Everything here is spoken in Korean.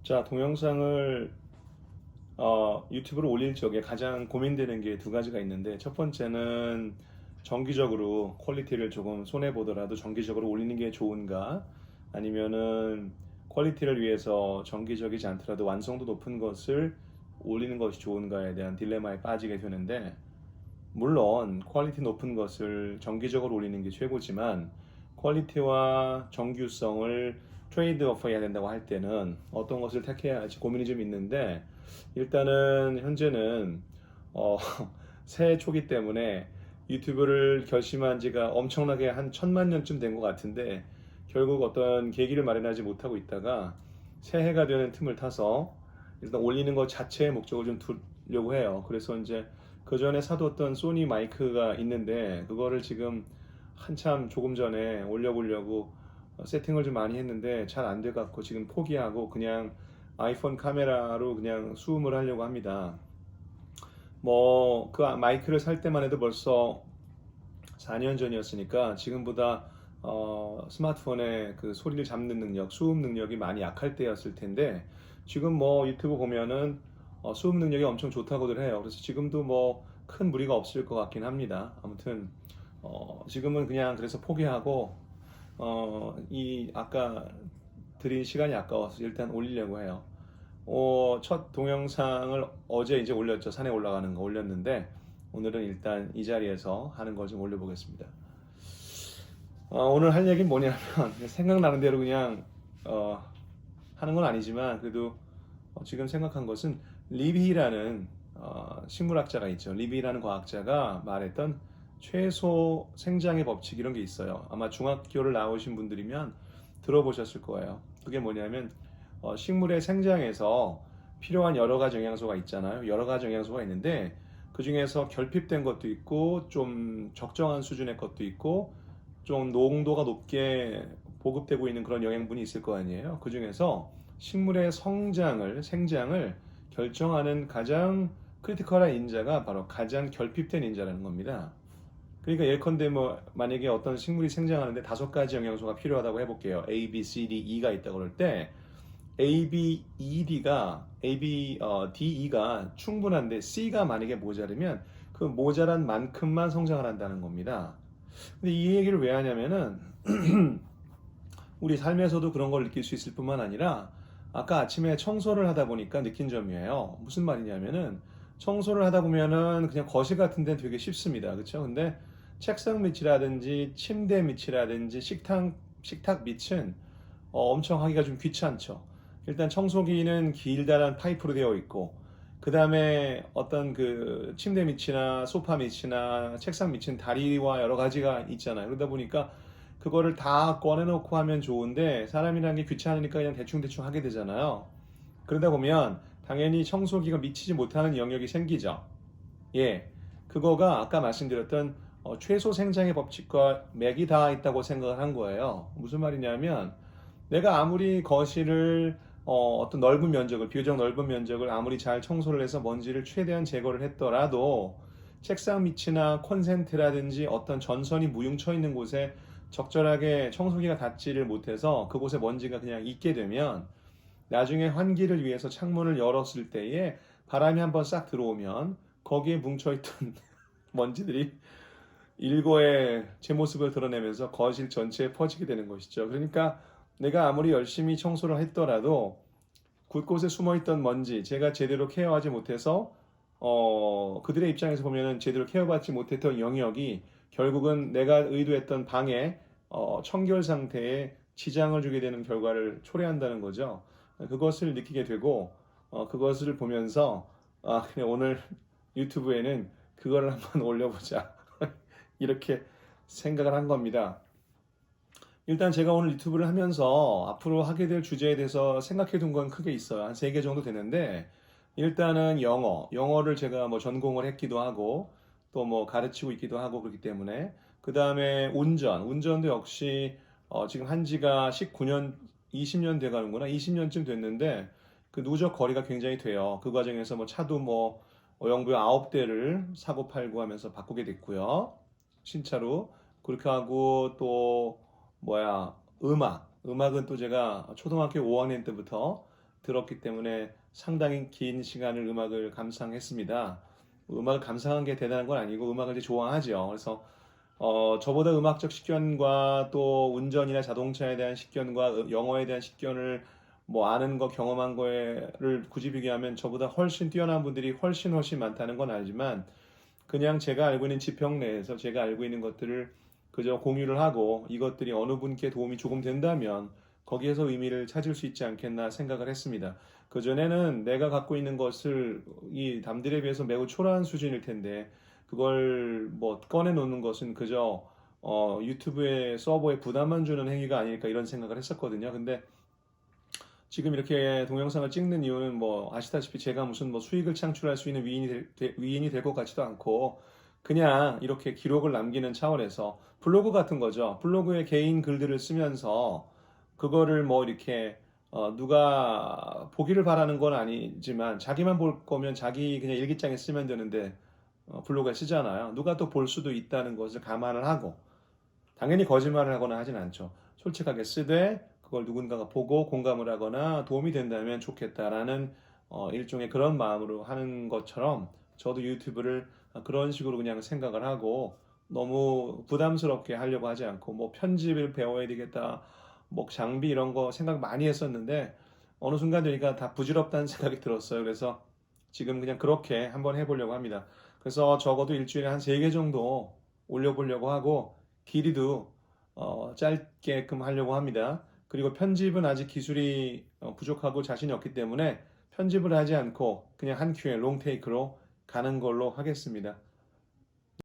자, 동영상을 유튜브로 올릴 적에 가장 고민되는 게 두 가지가 있는데, 첫 번째는 정기적으로 퀄리티를 조금 손해 보더라도 정기적으로 올리는 게 좋은가, 아니면은 퀄리티를 위해서 정기적이지 않더라도 완성도 높은 것을 올리는 것이 좋은가에 대한 딜레마에 빠지게 되는데, 물론 퀄리티 높은 것을 정기적으로 올리는 게 최고지만 퀄리티와 정규성을 트레이드오프 해야 된다고 할 때는 어떤 것을 택해야 할지 고민이 좀 있는데, 일단은 현재는 어, 새해 초기 때문에 유튜브를 결심한 지가 엄청나게 한 1000만 년쯤 된 것 같은데, 결국 어떤 계기를 마련하지 못하고 있다가 새해가 되는 틈을 타서 일단 올리는 것 자체의 목적을 좀 두려고 해요. 그래서 이제 그 전에 사뒀던 소니 마이크가 있는데, 그거를 지금 한참 조금 전에 올려보려고 세팅을 좀 많이 했는데 잘 안 돼갖고 지금 포기하고 그냥 아이폰 카메라로 그냥 수음을 하려고 합니다. 뭐 그 마이크를 살 때만 해도 벌써 4년 전이었으니까 지금보다 스마트폰의 그 소리를 잡는 능력, 수음 능력이 많이 약할 때였을 텐데, 지금 뭐 유튜브 보면은 수음 능력이 엄청 좋다고들 해요. 그래서 지금도 뭐 큰 무리가 없을 것 같긴 합니다. 아무튼 지금은 그냥 그래서 포기하고 이 아까 드린 시간이 아까워서 일단 올리려고 해요. 첫 동영상을 어제 이제 올렸죠. 산에 올라가는 거 올렸는데, 오늘은 일단 이 자리에서 하는 걸 좀 올려보겠습니다. 오늘 할 얘기는 뭐냐면 생각나는 대로 그냥 하는 건 아니지만, 그래도 지금 생각한 것은 리비라는 식물학자가 있죠. 리비라는 과학자가 말했던 최소 생장의 법칙, 이런 게 있어요. 아마 중학교를 나오신 분들이면 들어보셨을 거예요. 그게 뭐냐면 식물의 생장에서 필요한 여러 가지 영양소가 있잖아요. 여러 가지 영양소가 있는데 그 중에서 결핍된 것도 있고 좀 적정한 수준의 것도 있고 좀 농도가 높게 보급되고 있는 그런 영양분이 있을 거 아니에요. 그 중에서 식물의 생장을 결정하는 가장 크리티컬한 인자가 바로 가장 결핍된 인자라는 겁니다. 그러니까 예컨대 뭐 만약에 어떤 식물이 생장하는데 5가지 영양소가 필요하다고 해볼게요. A, B, C, D, E가 있다고 그럴 때 A, B, E, D, E가 충분한데 C가 만약에 모자르면 그 모자란 만큼만 성장을 한다는 겁니다. 근데 이 얘기를 왜 하냐면은 우리 삶에서도 그런 걸 느낄 수 있을 뿐만 아니라 아까 아침에 청소를 하다 보니까 느낀 점이에요. 무슨 말이냐면은 청소를 하다 보면은 그냥 거실 같은 데는 되게 쉽습니다. 그렇죠? 근데 책상 밑이라든지 침대 밑이라든지 식탁 밑은 엄청 하기가 좀 귀찮죠. 일단 청소기는 길다란 파이프로 되어 있고, 그 다음에 어떤 그 침대 밑이나 소파 밑이나 책상 밑은 다리와 여러 가지가 있잖아요. 그러다 보니까 그거를 다 꺼내놓고 하면 좋은데 사람이라는 게 귀찮으니까 그냥 대충대충 하게 되잖아요. 그러다 보면 당연히 청소기가 미치지 못하는 영역이 생기죠. 예, 그거가 아까 말씀드렸던 최소 생장의 법칙과 맥이 닿아 있다고 생각을 한 거예요. 무슨 말이냐면 내가 아무리 거실을 어떤 넓은 면적을, 비교적 넓은 면적을 아무리 잘 청소를 해서 먼지를 최대한 제거를 했더라도 책상 밑이나 콘센트라든지 어떤 전선이 무융쳐 있는 곳에 적절하게 청소기가 닿지를 못해서 그곳에 먼지가 그냥 있게 되면 나중에 환기를 위해서 창문을 열었을 때에 바람이 한번 싹 들어오면 거기에 뭉쳐있던 먼지들이 일거에 제 모습을 드러내면서 거실 전체에 퍼지게 되는 것이죠. 그러니까 내가 아무리 열심히 청소를 했더라도 곳곳에 숨어있던 먼지, 제가 제대로 케어하지 못해서 그들의 입장에서 보면은 제대로 케어받지 못했던 영역이 결국은 내가 의도했던 방에 청결 상태에 지장을 주게 되는 결과를 초래한다는 거죠. 그것을 느끼게 되고 그것을 보면서 그냥 오늘 유튜브에는 그거를 한번 올려보자 이렇게 생각을 한 겁니다. 일단 제가 오늘 유튜브를 하면서 앞으로 하게 될 주제에 대해서 생각해 둔 건 크게 있어요. 한 3개 정도 되는데, 일단은 영어를 제가 뭐 전공을 했기도 하고 또 뭐 가르치고 있기도 하고 그렇기 때문에, 그 다음에 운전도 역시 지금 한 지가 19년, 20년 돼 가는구나. 20년쯤 됐는데 그 누적 거리가 굉장히 돼요. 그 과정에서 뭐 차도 뭐 영부에 9대를 사고 팔고 하면서 바꾸게 됐고요. 신차로. 그렇게 하고 또 음악은 또 제가 초등학교 5학년 때부터 들었기 때문에 상당히 긴 시간을 음악을 감상했습니다. 음악을 감상한 게 대단한 건 아니고 음악을 이제 좋아하죠. 그래서 저보다 음악적 식견과 또 운전이나 자동차에 대한 식견과 영어에 대한 식견을 뭐 아는 거 경험한 거를 굳이 비교하면 저보다 훨씬 뛰어난 분들이 훨씬 많다는 건 알지만 그냥 제가 알고 있는 지평 내에서 제가 알고 있는 것들을 그저 공유를 하고 이것들이 어느 분께 도움이 조금 된다면 거기에서 의미를 찾을 수 있지 않겠나 생각을 했습니다. 그전에는 내가 갖고 있는 것을 이 남들에 비해서 매우 초라한 수준일 텐데 그걸 뭐 꺼내 놓는 것은 그저 유튜브의 서버에 부담만 주는 행위가 아닐까 이런 생각을 했었거든요. 근데 지금 이렇게 동영상을 찍는 이유는 뭐 아시다시피 제가 무슨 뭐 수익을 창출할 수 있는 위인이 될 것 같지도 않고 그냥 이렇게 기록을 남기는 차원에서 블로그 같은 거죠. 블로그에 개인 글들을 쓰면서 그거를 뭐 이렇게 누가 보기를 바라는 건 아니지만 자기만 볼 거면 자기 그냥 일기장에 쓰면 되는데 블로그에 쓰잖아요. 누가 또 볼 수도 있다는 것을 감안을 하고 당연히 거짓말을 하거나 하진 않죠. 솔직하게 쓰되 그걸 누군가가 보고 공감을 하거나 도움이 된다면 좋겠다라는 일종의 그런 마음으로 하는 것처럼 저도 유튜브를 그런 식으로 그냥 생각을 하고 너무 부담스럽게 하려고 하지 않고 뭐 편집을 배워야 되겠다, 뭐 장비 이런 거 생각 많이 했었는데 어느 순간 되니까 다 부질없다는 생각이 들었어요. 그래서 지금 그냥 그렇게 한번 해보려고 합니다. 그래서 적어도 일주일에 한 3개 정도 올려보려고 하고 길이도 짧게끔 하려고 합니다. 그리고 편집은 아직 기술이 부족하고 자신이 없기 때문에 편집을 하지 않고 그냥 한 큐에 롱테이크로 가는 걸로 하겠습니다.